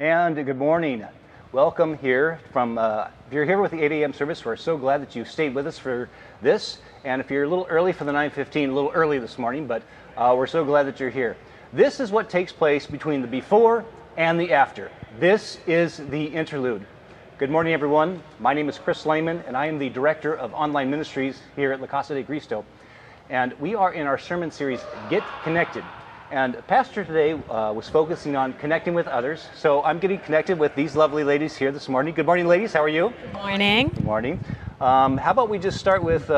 And good morning. Welcome here from, if you're here with the 8 a.m. service, we're so glad that you stayed with us for this. And if you're a little early for the 9:15, a little early this morning, but we're so glad that you're here. This is what takes place between the before and the after. This is the interlude. Good morning, everyone. My name is Chris Lehman, and I am the Director of Online Ministries here at La Casa de Cristo. And we are in our sermon series, Get Connected. And Pastor today was focusing on connecting with others. So I'm getting connected with these lovely ladies here this morning. Good morning, ladies. How are you? Good morning. Good morning. How about we just start with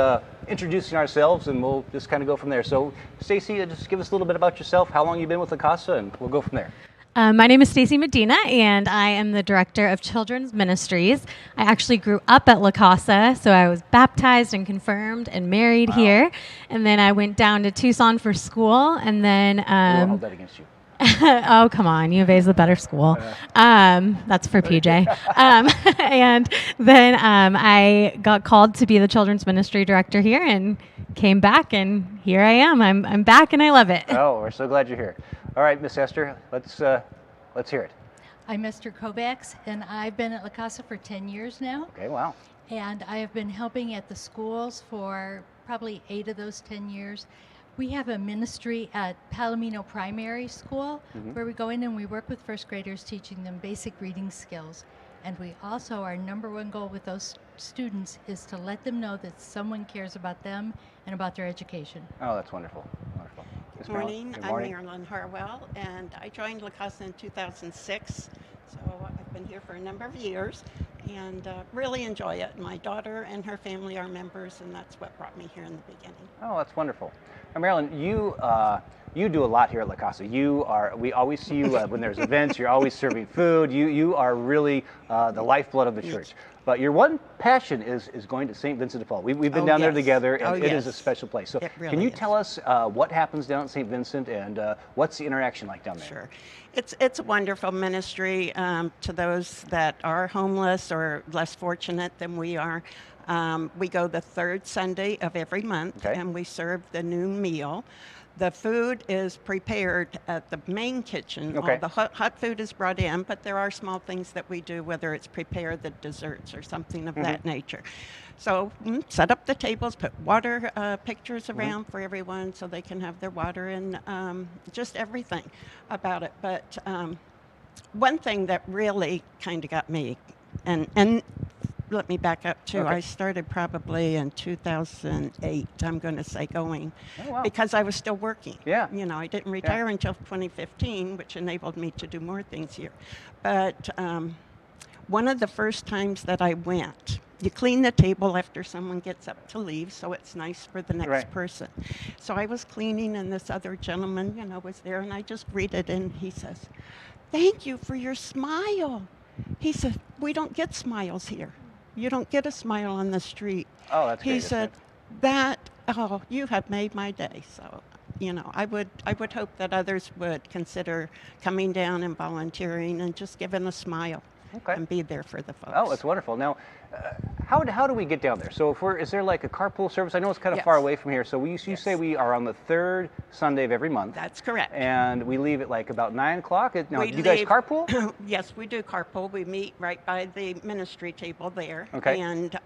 introducing ourselves, and we'll just kind of go from there. So, Stacy, just give us a little bit about yourself, how long you've been with La Casa, and we'll go from there. My name is Stacy Medina, and I am the Director of Children's Ministries. I actually grew up at La Casa, so I was baptized and confirmed and married here. And then I went down to Tucson for school, and then... we won't hold that against you. Oh, come on. U of A is the better school. That's for PJ. And then I got called to be the Children's Ministry Director here and came back, and here I am. I'm back, and I love it. Oh, we're so glad you're here. All right, Miss Esther, let's hear it. I'm Esther Kovacs, and I've been at La Casa for 10 years now. Okay, wow. And I have been helping at the schools for probably 8 of those 10 years. We have a ministry at Palomino Primary School where we go in and we work with first graders, teaching them basic reading skills. And we also, our number one goal with those students is to let them know that someone cares about them and about their education. Oh, that's wonderful. Wonderful. Good morning. I'm Marilyn Harwell, and I joined La Casa in 2006. So I've been here for a number of years and really enjoy it. My daughter and her family are members, and that's what brought me here in the beginning. Oh, that's wonderful. Now, Marilyn, you do a lot here at La Casa. We always see you when there's events. You're always serving food. You are really the lifeblood of the church. But your one passion is going to St. Vincent de Paul. We've been down there together, and it is a special place. So really can you is. tell us what happens down at St. Vincent, and what's the interaction like down there? Sure. It's a wonderful ministry to those that are homeless or less fortunate than we are. We go the third Sunday of every month, and we serve the noon meal. The food is prepared at the main kitchen. Okay. All the hot food is brought in, but there are small things that we do, whether it's prepare the desserts or something of that nature. So set up the tables, put water pictures around for everyone so they can have their water, and just everything about it. But one thing that really kind of got me, and let me back up too. I started probably in 2008, I'm going to say, going, because I was still working. Yeah. You know, I didn't retire until 2015, which enabled me to do more things here. But one of the first times that I went, you clean the table after someone gets up to leave, so it's nice for the next person. So I was cleaning, and this other gentleman, was there, and I just greeted, and he says, "Thank you for your smile." He said, "We don't get smiles here. You don't get a smile on the street." Oh, that's great. He said, you have made my day. So, I would hope that others would consider coming down and volunteering and just giving a smile and be there for the folks. Oh, that's wonderful. Now, how do we get down there? So is there like a carpool service? I know it's kind of far away from here. So you say we are on the third Sunday of every month. That's correct. And we leave at like about 9 o'clock. Now, We do you guys leave- carpool? Yes, we do carpool. We meet right by the ministry table there. Okay. And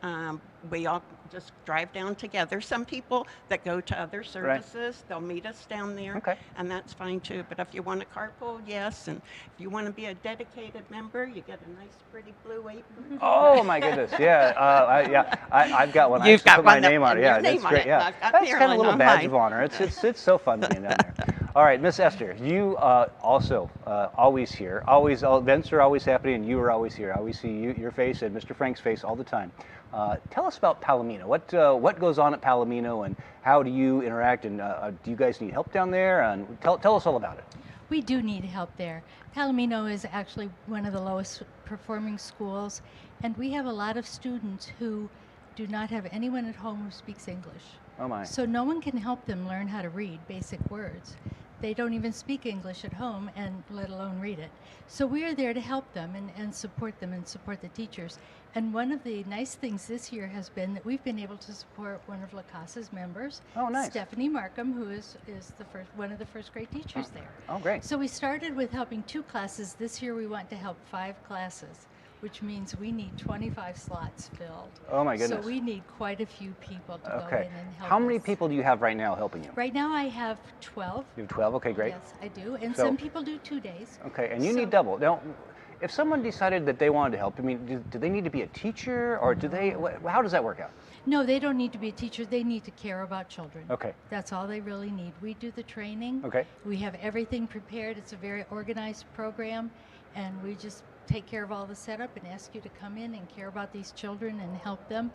we all just drive down together. Some people that go to other services, they'll meet us down there. Okay. And that's fine too. But if you want to carpool, yes. And if you want to be a dedicated member, you get a nice, pretty blue apron. Oh my goodness! Yeah, I've got one. You've I got put my one that- name on it. your Yeah, name that's on great. it. Yeah, I've got that's kind of a Marilyn little on badge mine. of honor. It's so fun being down there. All right, Miss Esther, you also always here. Always, events are always happening, and you are always here. I always see your face and Mr. Frank's face all the time. Tell us about Palomino. What goes on at Palomino, and how do you interact? And do you guys need help down there? And tell us all about it. We do need help there. Palomino is actually one of the lowest performing schools, and we have a lot of students who do not have anyone at home who speaks English. Oh my! So no one can help them learn how to read basic words. they don't even speak English at home, and let alone read it. So we are there to help them and support them and support the teachers. And one of the nice things this year has been that we've been able to support one of La Casa's members, Oh, nice. Stephanie Markham, who is one of the first grade teachers there. Oh, great. So we started with helping 2 classes. This year we want to help 5 classes, which means we need 25 slots filled. Oh, my goodness. So we need quite a few people to go Okay. in and help How many us. people do you have right now helping you? Right now I have 12. You have 12? Okay, great. Yes, I do. And So- some people do 2 days. Okay, and you So- need double. Now, if someone decided that they wanted to help, I mean, do they need to be a teacher, or do they, how does that work out? No, they don't need to be a teacher. They need to care about children. Okay. That's all they really need. We do the training. Okay. We have everything prepared. It's a very organized program, and we just take care of all the setup and ask you to come in and care about these children and help them.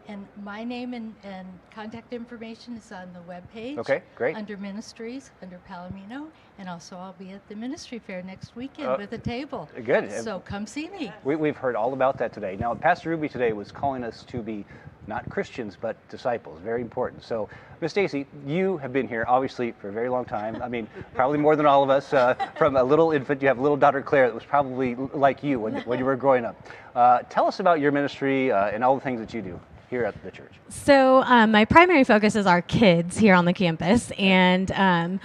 And my name and contact information is on the webpage. Okay, great. Under Ministries, under Palomino, and also I'll be at the Ministry Fair next weekend with a table. Good. So come see me. We've heard all about that today. Now, Pastor Ruby today was calling us to be not Christians, but disciples. Very important. So, Miss Stacy, you have been here, obviously, for a very long time. I mean, probably more than all of us. From a little infant, you have a little daughter, Claire, that was probably like you when you were growing up. Tell us about your ministry and all the things that you do here at the church. So my primary focus is our kids here on the campus, and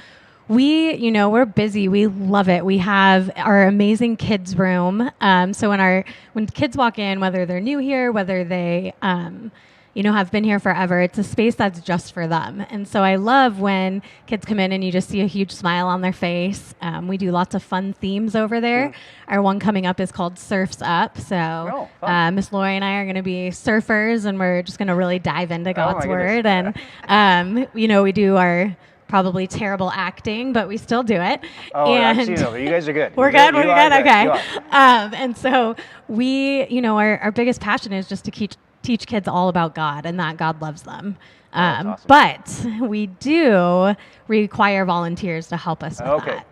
we're busy. We love it. We have our amazing kids room. So when kids walk in, whether they're new here, whether they have been here forever, it's a space that's just for them. And so I love when kids come in and you just see a huge smile on their face. We do lots of fun themes over there. Our one coming up is called Surfs Up. So Miss Lori and I are going to be surfers, and we're just going to really dive into God's Word. And, we do our probably terrible acting, but we still do it. Oh, and I've seen it over. You guys are good. We're good. We're good. Okay. You are. And so our biggest passion is just to teach kids all about God and that God loves them. Awesome. But we do require volunteers to help us with that.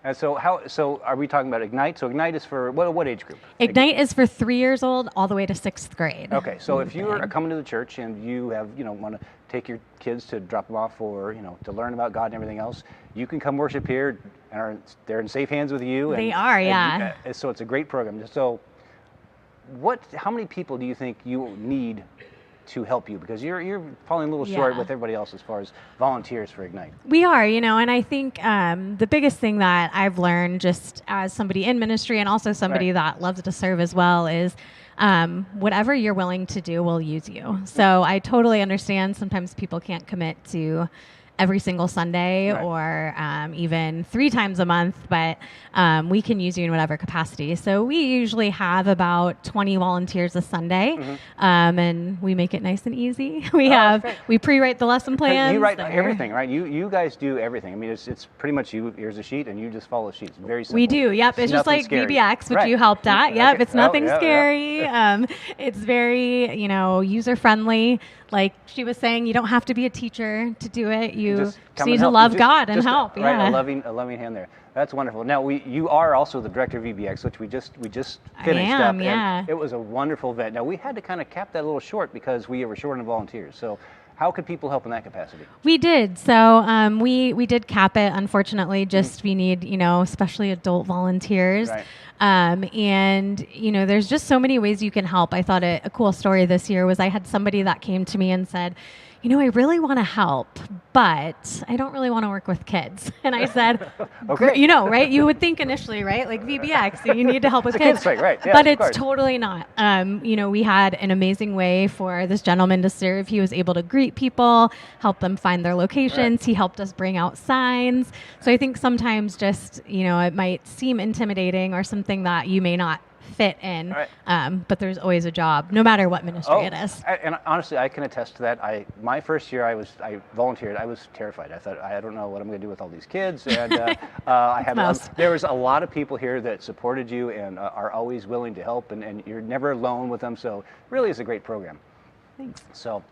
And so are we talking about Ignite? So Ignite is for what age group? Ignite is for 3 years old all the way to 6th grade. Okay, so if you are coming to the church and you have, want to take your kids to drop them off or, to learn about God and everything else, you can come worship here, and they're in safe hands with you. They are, yeah. So it's a great program. So how many people do you think you need to help you? Because you're falling a little short with everybody else as far as volunteers for Ignite. We are, and I think the biggest thing that I've learned just as somebody in ministry and also somebody that loves to serve as well is whatever you're willing to do will use you. So I totally understand sometimes people can't commit to every single Sunday or even 3 times a month, but we can use you in whatever capacity. So we usually have about 20 volunteers a Sunday, and we make it nice and easy. We pre-write the lesson plans. You write everything, right? You guys do everything. I mean, it's pretty much here's a sheet, and you just follow the sheet. It's very simple. We do, yep. It's just like scary. VBX, which you helped at. Yep, Okay. it's nothing scary. Yeah. It's very, user-friendly. Like she was saying, you don't have to be a teacher to do it. You just need to love God and help. Right, a loving hand there. That's wonderful. Now, you are also the director of VBX, which we just finished up. Yeah. And it was a wonderful event. Now, we had to kind of cap that a little short because we were short on volunteers. So how could people help in that capacity? We did. So we did cap it, unfortunately. Just we need, especially adult volunteers. Right. And, there's just so many ways you can help. I thought a cool story this year was I had somebody that came to me and said, I really want to help, but I don't really want to work with kids. And I said, okay. Right? You would think initially, right? Like VBX, you need to help with kids. Right, right. Yeah, but it's totally not. We had an amazing way for this gentleman to serve. He was able to greet people, help them find their locations. Right. He helped us bring out signs. So I think sometimes just, it might seem intimidating or something that you may not fit in, but there's always a job, no matter what ministry it is. And honestly, I can attest to that. My first year I volunteered, I was terrified. I thought, I don't know what I'm going to do with all these kids. And there was a lot of people here that supported you and are always willing to help, and you're never alone with them. So really, it's a great program. Thanks. So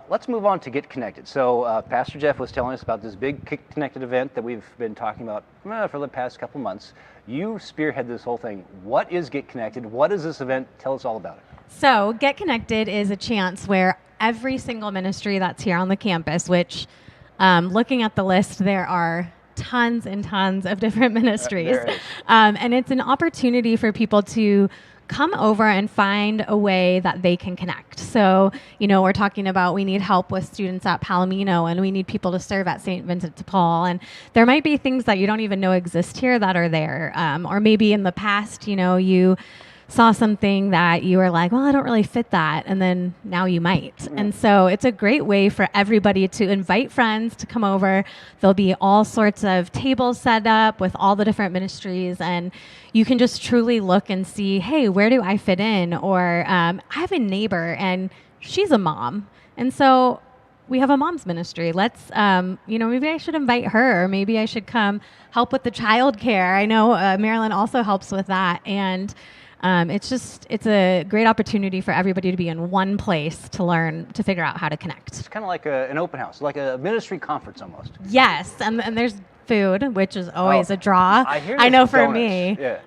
let's move on to Get Connected. So Pastor Jeff was telling us about this big Get Connected event that we've been talking about for the past couple months. You spearhead this whole thing. What is Get Connected? What is this event? Tell us all about it. So Get Connected is a chance where every single ministry that's here on the campus, which looking at the list, there are tons and tons of different ministries. There is. And it's an opportunity for people to come over and find a way that they can connect. So, we're talking about we need help with students at Palomino, and we need people to serve at St. Vincent de Paul. And there might be things that you don't even know exist here that are there. Or maybe in the past, you saw something that you were like, well, I don't really fit that. And then now you might. And so it's a great way for everybody to invite friends to come over. There'll be all sorts of tables set up with all the different ministries. And you can just truly look and see, hey, where do I fit in? Or I have a neighbor and she's a mom. And so we have a mom's ministry. Let's, maybe I should invite her, or maybe I should come help with the childcare. I know Marilyn also helps with that. And it's a great opportunity for everybody to be in one place to learn, to figure out how to connect. It's kind of like an open house, like a ministry conference almost. Yes, and there's food, which is always a draw. I know for donuts. me, Yeah.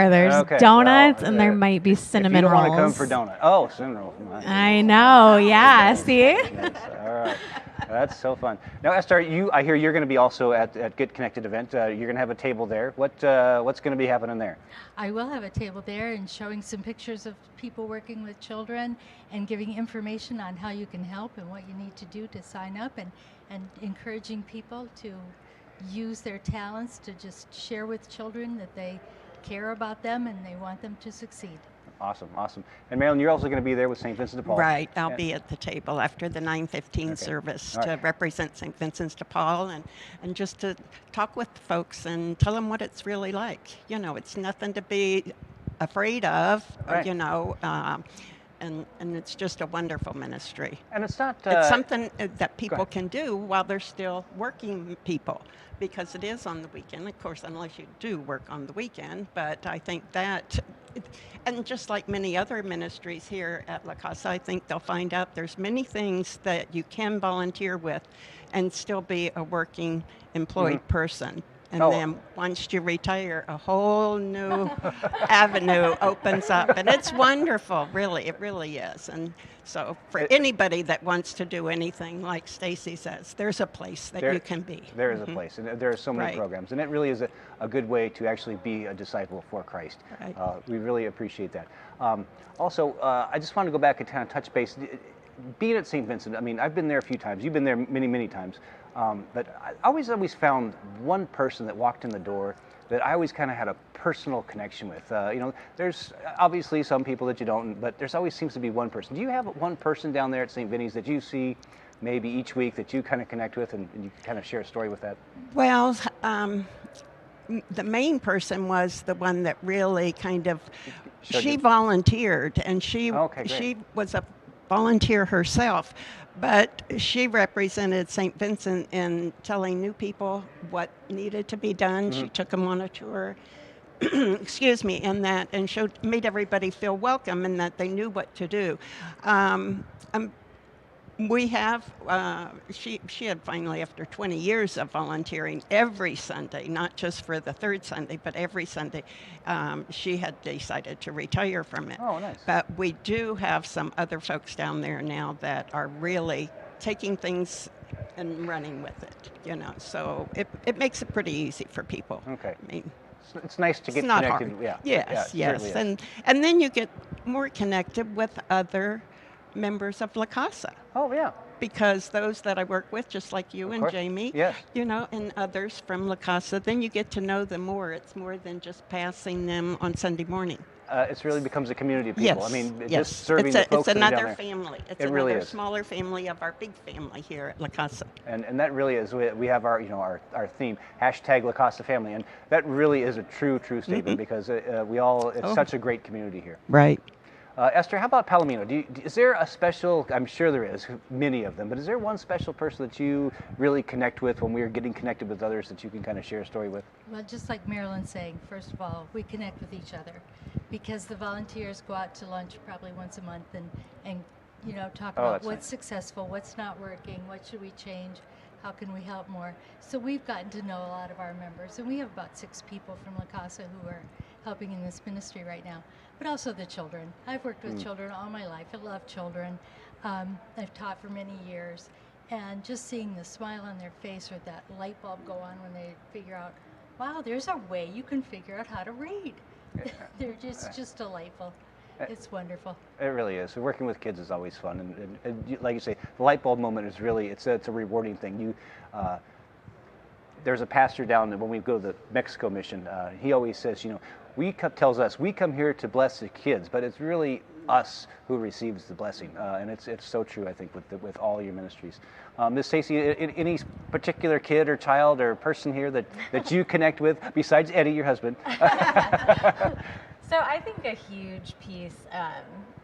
there's Okay. donuts, Well, and there might be cinnamon if you don't rolls. want to come for donut. Oh, cinnamon rolls. I know, yeah, see? Yes, all right. That's so fun. Now, Esther, I hear you're going to be also at Get Connected event. You're going to have a table there. What's going to be happening there? I will have a table there and showing some pictures of people working with children and giving information on how you can help and what you need to do to sign up, and encouraging people to use their talents to just share with children that they care about them and they want them to succeed. Awesome. And Marilyn, you're also going to be there with St. Vincent de Paul. Right. I'll be at the table after the 9:15 service to represent St. Vincent's de Paul and just to talk with folks and tell them what it's really like. It's nothing to be afraid of, Right. and it's just a wonderful ministry. And it's not... It's something that people can do while they're still working people, because it is on the weekend, of course, unless you do work on the weekend. But I think that, and just like many other ministries here at La Casa, I think they'll find out there's many things that you can volunteer with and still be a working employed person. And then once you retire, a whole new avenue opens up. And it's wonderful, really. It really is. And so for anybody that wants to do anything, like Stacy says, there's a place that you can be. There is a place. And there are so many programs. And it really is a good way to actually be a disciple for Christ. Right. We really appreciate that. Also, I just want to go back and kind of touch base. Being at St. Vincent, I mean, I've been there a few times. You've been there many, many times. But I always found one person that walked in the door that I always kind of had a personal connection with. There's obviously some people that you don't, but there's always seems to be one person. Do you have one person down there at St. Vinny's that you see maybe each week that you kind of connect with and you kind of share a story with that? Well, the main person was the one that really kind of, she volunteered, and she was a volunteer herself, but she represented St. Vincent in telling new people what needed to be done. She took them on a tour, excuse me, and made everybody feel welcome and that they knew what to do. We have, she had finally, after 20 years of volunteering every Sunday, not just for the third Sunday, but every Sunday, she had decided to retire from it. Oh, nice. But we do have some other folks down there now that are really taking things and running with it, so it makes it pretty easy for people. Okay. I mean, it's nice to get not connected. hard. Yeah. Yes. And then you get more connected with other members of La Casa. Oh, yeah. Because those that I work with, just like you and Jamie, yes. And others from La Casa, then you get to know them more. It's more than just passing them on Sunday morning. It really becomes a community of people. Yes. I mean, yes. just serving the folks it's that are down another there. family. It's It another really is. smaller family of our big family here at La Casa. And that really is, we have our theme, hashtag La Casa Family, and that really is a true statement because it's such a great community here. Right. Esther, how about Palomino? Is there a special, I'm sure there is, many of them, but is there one special person that you really connect with when we're getting connected with others that you can kind of share a story with? Well, just like Marilyn's saying, first of all, we connect with each other because the volunteers go out to lunch probably once a month and talk about what's successful, what's not working, what should we change, how can we help more. So we've gotten to know a lot of our members, and we have about 6 people from La Casa who are helping in this ministry right now, but also the children. I've worked with children all my life. I love children. I've taught for many years, And just seeing the smile on their face or that light bulb go on when they figure out, wow, there's a way you can figure out how to read. Yeah. They're just delightful. It's wonderful. It really is. Working with kids is always fun, and like you say, the light bulb moment is really it's a rewarding thing. There's a pastor down when we go to the Mexico mission. He always says, tells us we come here to bless the kids, but it's really us who receives the blessing, and it's so true. I think with all your ministries. Miss Stacy, any particular kid or child or person here that you connect with besides Eddie, your husband? So I think a huge piece,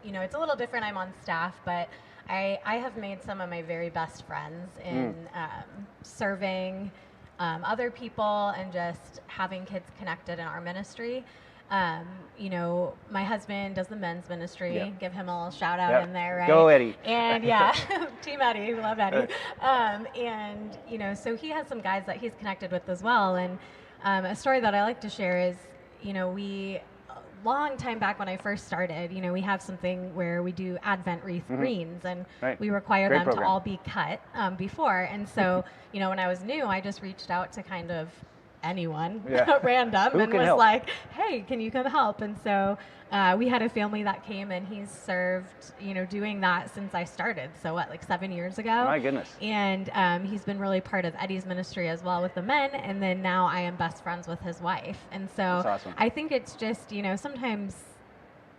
it's a little different. I'm on staff, but I have made some of my very best friends in serving other people and just having kids connected in our ministry. My husband does the men's ministry. Yep. Give him a little shout out in there, right? Go Eddie. And Team Eddie, we love Eddie. So he has some guys that he's connected with as well. And a story that I like to share is, we long time back when I first started, we have something where we do Advent wreath greens, and we require Great them program. to all be cut before. And so, when I was new, I just reached out to kind of anyone random Who and can was help? like, hey, can you come help? And so we had a family that came, and he's served, doing that since I started. So like 7 years ago. My goodness. And he's been really part of Eddie's ministry as well with the men. And then now I am best friends with his wife. And so That's awesome. I think it's just, sometimes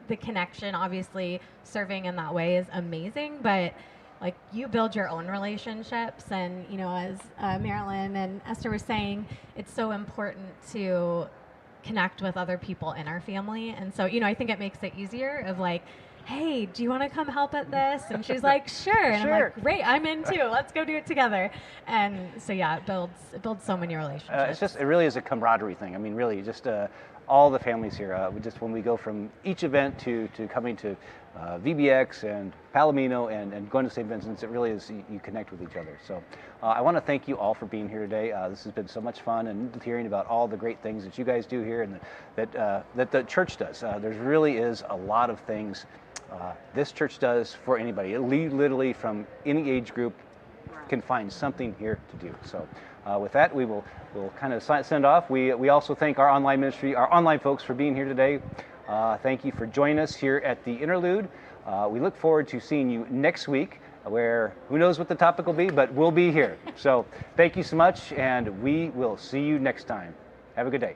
the connection, obviously serving in that way is amazing, but like you build your own relationships. And, as Marilyn and Esther were saying, it's so important to connect with other people in our family. And so, I think it makes it easier of like, hey, do you want to come help at this? And she's like, sure. And I'm like, great, I'm in too. Let's go do it together. And so, it builds so many relationships. It really is a camaraderie thing. I mean, really, just all the families here. When we go from each event to coming to VBX and Palomino and going to St. Vincent's, it really is, you connect with each other. So I want to thank you all for being here today. This has been so much fun, and hearing about all the great things that you guys do here and that the church does. There really is a lot of things this church does for anybody. Literally from any age group can find something here to do. So with that, we'll kind of send off. We also thank our online ministry, our online folks, for being here today. Thank you for joining us here at the Interlude. We look forward to seeing you next week, where who knows what the topic will be, but we'll be here. So thank you so much, and we will see you next time. Have a good day.